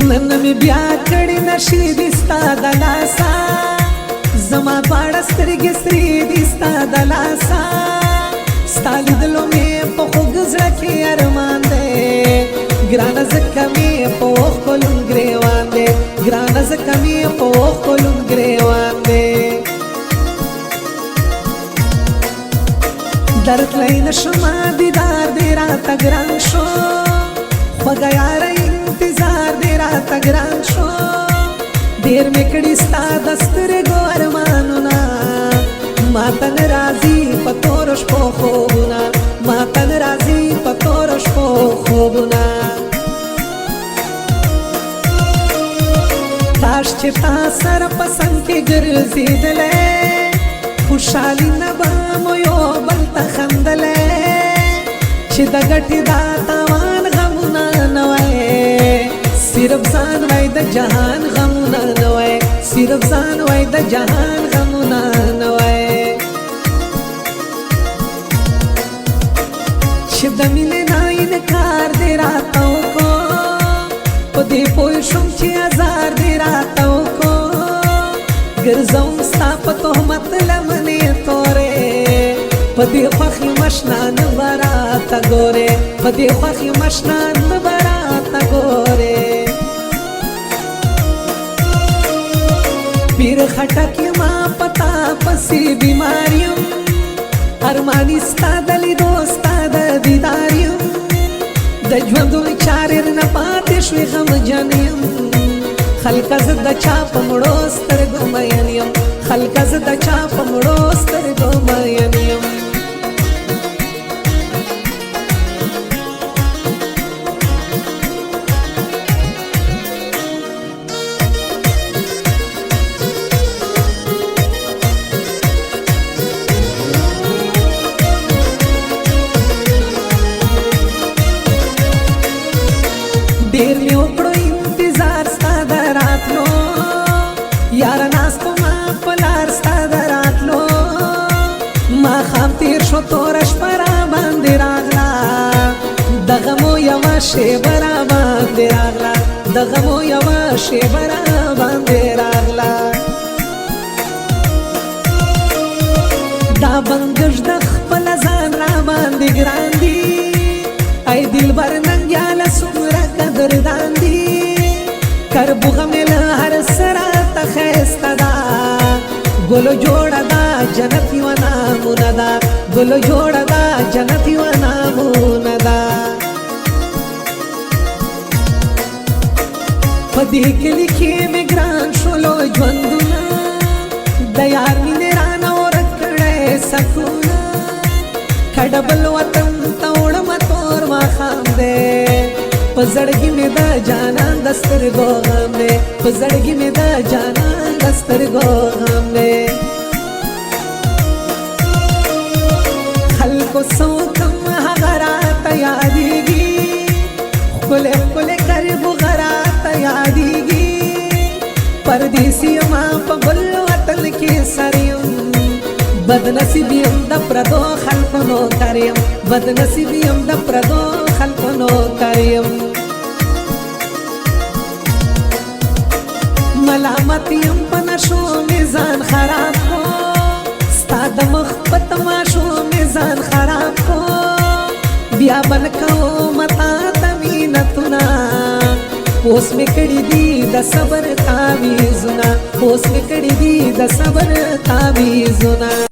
نن می بیا کړي نشي دستا د لاسا زما باړه سترګې سرې دي ستا د لاسا ستا لیدلو مې په خوږ زړه کې ارمان دی ګرانه ځکه مې په ښکلو ګرېوان دی ګرانه ځکه مې په ښکلو ګرېوان دی درتلی نشمه دیدار دی راته ګران شو خوږه یاره انتظار دی راته ګران شو ډېر مې کړي ستا د سترګو ارمانونه ماته نه راځي په تورو شپو خوبونه ماته نه راځي په تورو شپو خوبونه کاش چې تا سره په څنګ کې ګرځېدلی خوشحالي نه به مو یو بل ته خندلی چې د ګټې دا تاوان غمونه نه وای صرف ځان وای د جهان غمونه نه وای صرف ځان وای د جهان غمونه نه وای چې د مینې نه انکار دې راته وکړو په دې پوه شوم چې ازار دې راته وکړو ګرځوم ستا په تهمت لمنې تورې په دې خوښې مشنا نه به راته ګورې په دې خوښې مشنا نه به راته ګورې پیر خټک یما پتا پسې بیمار یم ارماني ستا د لیدو ستا د دیدار یم د ژوندون چارې نه پاتې شوې غمجن یم خلکه زه د چا په مړو سترګو مین یم خلکه زه د چا په مړو سترګو مین یم ډېر مې وکړو انتظار ستا د راتلو یاره ناستو ما په لار ستا د راتلو ماښام تېر شو توره شپه راباندې راغله د غمو یوه شېبه راباندې راغله د غمو یوه شېبه راباندې راغله دا بنګش د خپله ځان راباندې ګران دي ای دلبر ننګیاله څومره قدردان دي کربوغه مې له هر سره ته ښایسته ده ګلو جوړه ده جنت یوه نامونه ده ګلو جوړه ده جنت یوه نامونه ده په دې کلي کې مې ګران شولو ژوندونه د یار مینې رانه ورک کړی سکونه کډه بل وطن ته وړمه تور ماښام دی په زړګي مې د جانان د سترګو غم دی په زړګي مې د جانان د سترګو غم دی خلکو څه وکړم هغه راته یادېږي ښکلی ښکلی کربوغه راته یادېږي پردیسي یما په بل وطن کې سر یم بدنصیب یم د پردو خلکو نوکر یم بدنصیب یم د پردو خلکو نوکر یم ملامت یم په نشو مې ځان خراب کو ستا د مخ په تماشو مې ځان خراب کو بیا بن کومه تا ته مینتونه اوس مې کړي دي د صبر تعویذونه اوس مې کړي دي د صبر تعویذونه